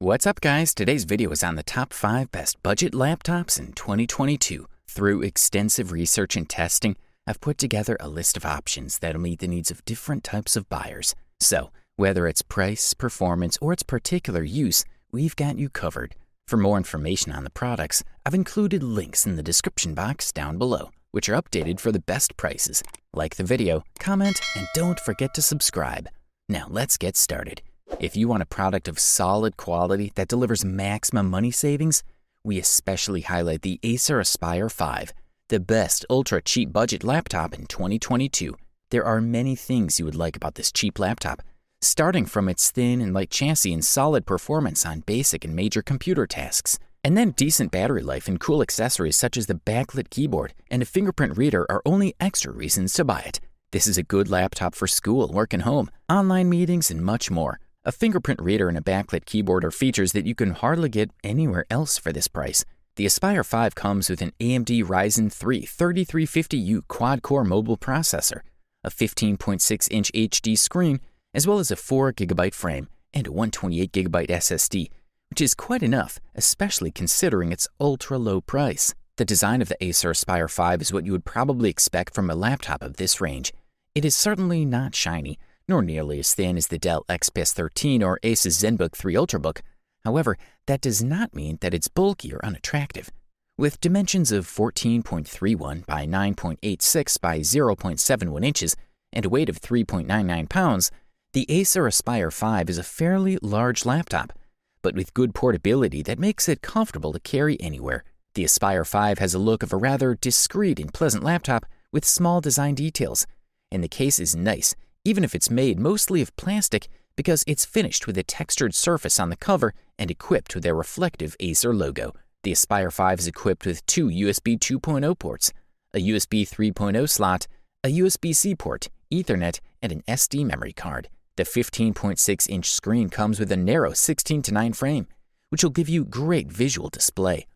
What's up, guys? Today's video is on the top 5 best budget laptops in 2022. Through extensive research and testing, I've put together a list of options that'll meet the needs of different types of buyers. So, whether it's price, performance, or its particular use, we've got you covered. For more information on the products, I've included links in the description box down below, which are updated for the best prices. Like the video, comment, and don't forget to subscribe. Now let's get started. If you want a product of solid quality that delivers maximum money savings, we especially highlight the Acer Aspire 5, the best ultra-cheap budget laptop in 2022. There are many things you would like about this cheap laptop, starting from its thin and light chassis and solid performance on basic and major computer tasks. And then decent battery life and cool accessories such as the backlit keyboard and a fingerprint reader are only extra reasons to buy it. This is a good laptop for school, work and home, online meetings, and much more. A fingerprint reader and a backlit keyboard are features that you can hardly get anywhere else for this price. The Aspire 5 comes with an AMD Ryzen 3 3350U quad-core mobile processor, a 15.6-inch HD screen, as well as a 4GB frame and a 128GB SSD, which is quite enough, especially considering its ultra-low price. The design of the Acer Aspire 5 is what you would probably expect from a laptop of this range. It is certainly not shiny, nor nearly as thin as the Dell XPS 13 or Asus ZenBook 3 Ultrabook. However, that does not mean that it's bulky or unattractive. With dimensions of 14.31 by 9.86 by 0.71 inches and a weight of 3.99 pounds, the Acer Aspire 5 is a fairly large laptop, but with good portability that makes it comfortable to carry anywhere. The Aspire 5 has a look of a rather discreet and pleasant laptop with small design details, and the case is nice, even if it's made mostly of plastic, because it's finished with a textured surface on the cover and equipped with a reflective Acer logo. The Aspire 5 is equipped with 2 USB 2.0 ports, a USB 3.0 slot, a USB-C port, Ethernet, and an SD memory card. The 15.6-inch screen comes with a narrow 16:9 frame, which will give you great visual display.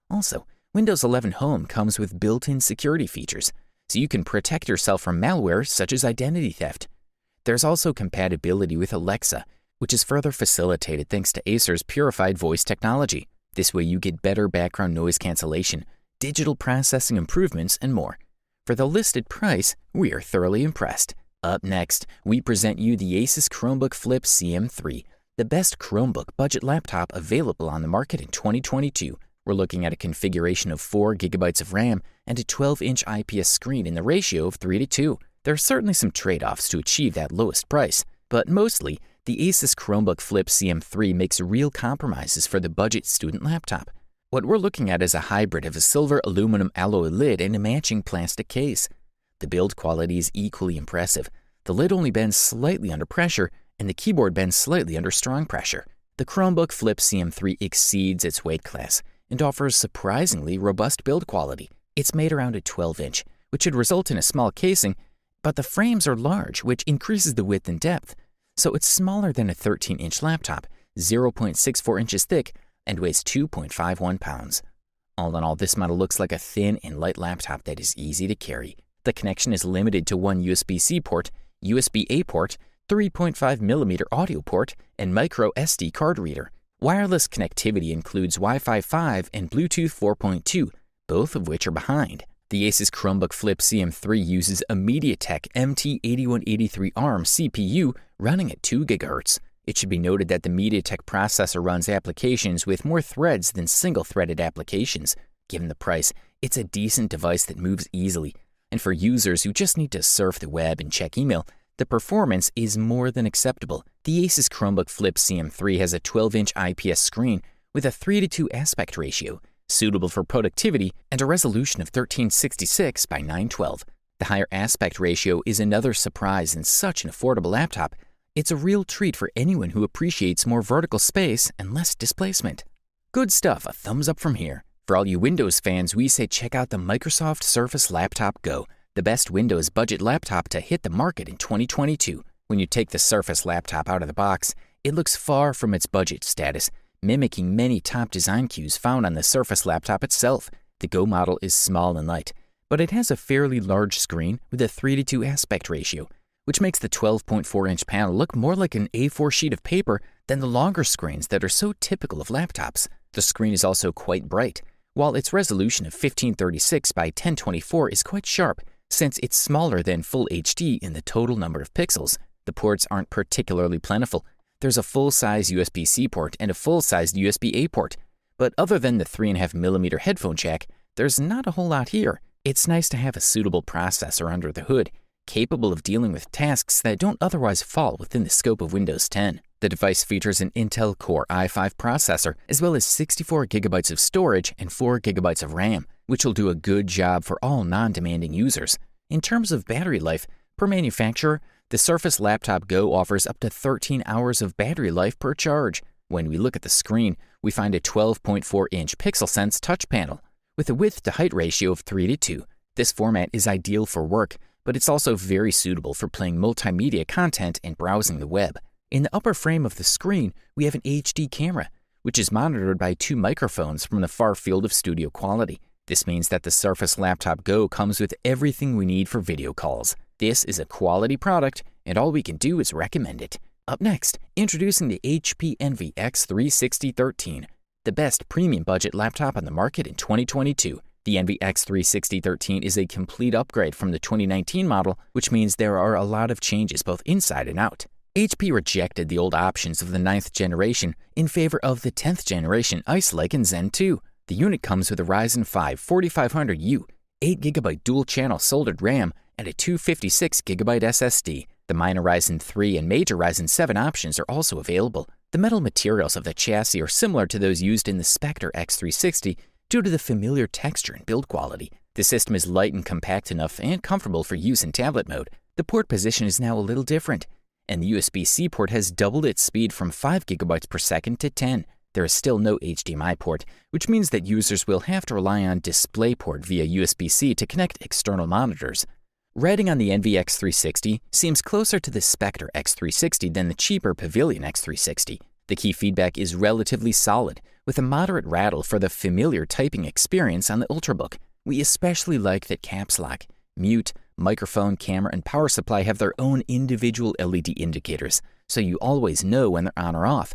Also, Windows 11 Home comes with built-in security features, so you can protect yourself from malware such as identity theft. There's also compatibility with Alexa, which is further facilitated thanks to Acer's purified voice technology. This way you get better background noise cancellation, digital processing improvements, and more. For the listed price, we are thoroughly impressed. Up next, we present you the Asus Chromebook Flip CM3, the best Chromebook budget laptop available on the market in 2022. We're looking at a configuration of 4GB of RAM and a 12-inch IPS screen in the ratio of 3:2. There are certainly some trade-offs to achieve that lowest price, but mostly, the Asus Chromebook Flip CM3 makes real compromises for the budget student laptop. What we're looking at is a hybrid of a silver aluminum alloy lid and a matching plastic case. The build quality is equally impressive. The lid only bends slightly under pressure, and the keyboard bends slightly under strong pressure. The Chromebook Flip CM3 exceeds its weight class and offers surprisingly robust build quality. It's made around a 12-inch, which should result in a small casing, but the frames are large, which increases the width and depth, so it's smaller than a 13-inch laptop, 0.64 inches thick, and weighs 2.51 pounds. All in all, this model looks like a thin and light laptop that is easy to carry. The connection is limited to one USB-C port, USB-A port, 3.5mm audio port, and micro SD card reader. Wireless connectivity includes Wi-Fi 5 and Bluetooth 4.2, both of which are behind. The Asus Chromebook Flip CM3 uses a MediaTek MT8183 ARM CPU running at 2 GHz. It should be noted that the MediaTek processor runs applications with more threads than single-threaded applications. Given the price, it's a decent device that moves easily. And for users who just need to surf the web and check email, the performance is more than acceptable. The Asus Chromebook Flip CM3 has a 12-inch IPS screen with a 3:2 aspect ratio, suitable for productivity, and a resolution of 1366 by 912. The higher aspect ratio is another surprise in such an affordable laptop. It's a real treat for anyone who appreciates more vertical space and less displacement. Good stuff, a thumbs up from here. For all you Windows fans, we say check out the Microsoft Surface Laptop Go, the best Windows budget laptop to hit the market in 2022. When you take the Surface laptop out of the box, it looks far from its budget status, mimicking many top design cues found on the Surface laptop itself. The Go model is small and light, but it has a fairly large screen with a 3:2 aspect ratio, which makes the 12.4-inch panel look more like an A4 sheet of paper than the longer screens that are so typical of laptops. The screen is also quite bright, while its resolution of 1536 by 1024 is quite sharp, since it's smaller than Full HD in the total number of pixels. The ports aren't particularly plentiful. There's a full-size USB-C port and a full-sized USB-A port, but other than the 3.5mm headphone jack, there's not a whole lot here. It's nice to have a suitable processor under the hood, capable of dealing with tasks that don't otherwise fall within the scope of Windows 10. The device features an Intel Core i5 processor, as well as 64GB of storage and 4GB of RAM, which will do a good job for all non-demanding users. In terms of battery life, per manufacturer, the Surface Laptop Go offers up to 13 hours of battery life per charge. When we look at the screen, we find a 12.4-inch PixelSense touch panel, with a width-to-height ratio of 3:2. This format is ideal for work, but it's also very suitable for playing multimedia content and browsing the web. In the upper frame of the screen, we have an HD camera, which is monitored by 2 microphones from the far field of studio quality. This means that the Surface Laptop Go comes with everything we need for video calls. This is a quality product, and all we can do is recommend it. Up next, introducing the HP Envy X360 13, the best premium budget laptop on the market in 2022. The Envy X360 13 is a complete upgrade from the 2019 model, which means there are a lot of changes both inside and out. HP rejected the old options of the 9th generation in favor of the 10th generation Ice Lake and Zen 2. The unit comes with a Ryzen 5 4500U, 8GB dual-channel soldered RAM, and a 256GB SSD. The minor Ryzen 3 and major Ryzen 7 options are also available. The metal materials of the chassis are similar to those used in the Spectre X360 due to the familiar texture and build quality. The system is light and compact enough and comfortable for use in tablet mode. The port position is now a little different, and the USB-C port has doubled its speed from 5GB per second to 10. There is still no HDMI port, which means that users will have to rely on DisplayPort via USB-C to connect external monitors. Writing on the Envy X360 seems closer to the Spectre X360 than the cheaper Pavilion X360. The key feedback is relatively solid, with a moderate rattle for the familiar typing experience on the Ultrabook. We especially like that caps lock, mute, microphone, camera, and power supply have their own individual LED indicators, so you always know when they're on or off.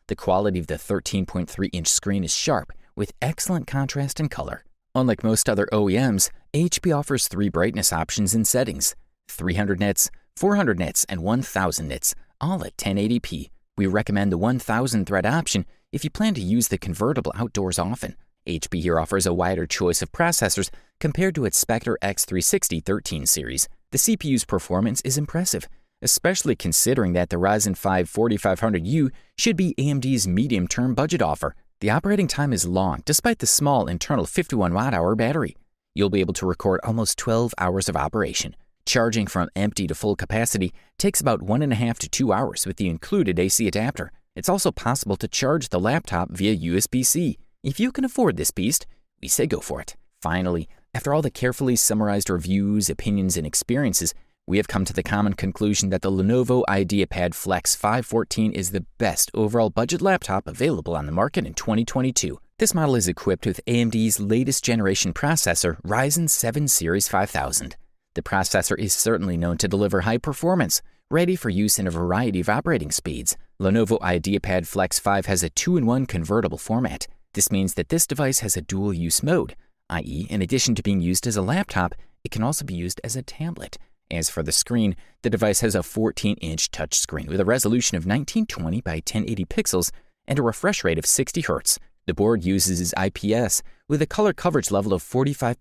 The quality of the 13.3-inch screen is sharp, with excellent contrast and color. Unlike most other OEMs, HP offers 3 brightness options and settings: 300 nits, 400 nits, and 1000 nits, all at 1080p. We recommend the 1000 thread option if you plan to use the convertible outdoors often. HP here offers a wider choice of processors compared to its Spectre X360 13 series. The CPU's performance is impressive, especially considering that the Ryzen 5 4500U should be AMD's medium-term budget offer. The operating time is long despite the small internal 51 watt-hour battery. You'll be able to record almost 12 hours of operation. Charging from empty to full capacity takes about 1.5 to 2 hours with the included AC adapter. It's also possible to charge the laptop via USB-C. If you can afford this beast, we say go for it. Finally, after all the carefully summarized reviews, opinions, and experiences, we have come to the common conclusion that the Lenovo IdeaPad Flex 514 is the best overall budget laptop available on the market in 2022. This model is equipped with AMD's latest generation processor, Ryzen 7 Series 5000. The processor is certainly known to deliver high performance, ready for use in a variety of operating speeds. Lenovo IdeaPad Flex 5 has a 2-in-1 convertible format. This means that this device has a dual-use mode, i.e., in addition to being used as a laptop, it can also be used as a tablet. As for the screen, the device has a 14-inch touchscreen with a resolution of 1920 by 1080 pixels and a refresh rate of 60 Hz. The board uses IPS with a color coverage level of 45%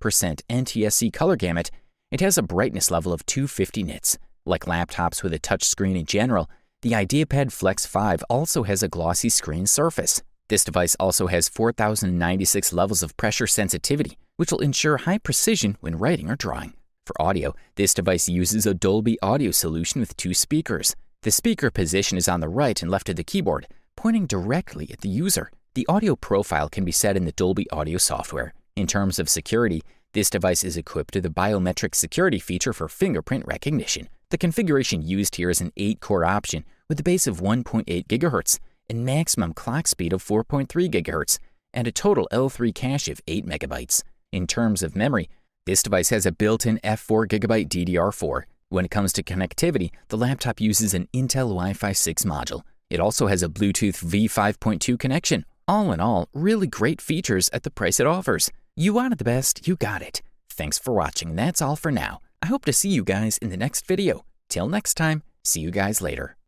NTSC color gamut. It has a brightness level of 250 nits. Like laptops with a touchscreen in general, the IdeaPad Flex 5 also has a glossy screen surface. This device also has 4096 levels of pressure sensitivity, which will ensure high precision when writing or drawing. For audio, this device uses a Dolby Audio solution with 2 speakers. The speaker position is on the right and left of the keyboard, pointing directly at the user. The audio profile can be set in the Dolby Audio software. In terms of security, this device is equipped with a biometric security feature for fingerprint recognition. The configuration used here is an 8-core option with a base of 1.8 GHz and maximum clock speed of 4.3 GHz and a total L3 cache of 8 MB. In terms of memory, this device has a built-in F4 GB DDR4 When it comes to connectivity, the laptop uses an Intel Wi-Fi 6 module. It also has a Bluetooth V5.2 connection. All in all, really great features at the price it offers. You wanted the best, you got it. Thanks for watching, that's all for now. I hope to see you guys in the next video. Till next time, see you guys later.